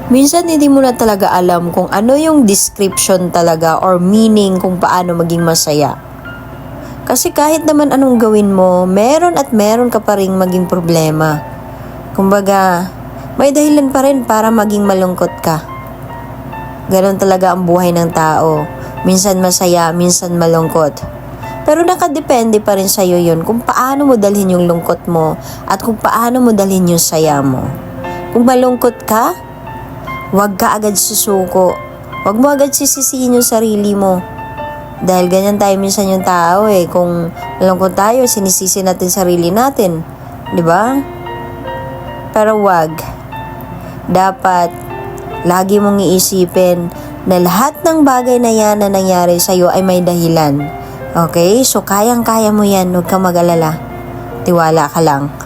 Minsan hindi mo na talaga alam kung ano yung description talaga or meaning kung paano maging masaya. Kasi kahit naman anong gawin mo, meron at meron ka pa ring maging problema. Kumbaga, may dahilan pa rin para maging malungkot ka. Ganon talaga ang buhay ng tao. Minsan masaya, minsan malungkot. Pero nakadepende pa rin sa'yo yun kung paano mo dalhin yung lungkot mo at kung paano mo dalhin yung saya mo. Kung malungkot ka, huwag ka agad susuko. Huwag mo agad sisisihin yung sarili mo. Dahil ganyan tayo minsan yung tao eh. Kung malungkot tayo, sinisisi natin sarili natin. Diba? Pero wag. Dapat, lagi mong iisipin na lahat ng bagay na yan na nangyari sa'yo ay may dahilan. Okay? So, kayang-kaya mo yan. Huwag kang mag-alala. Tiwala ka lang.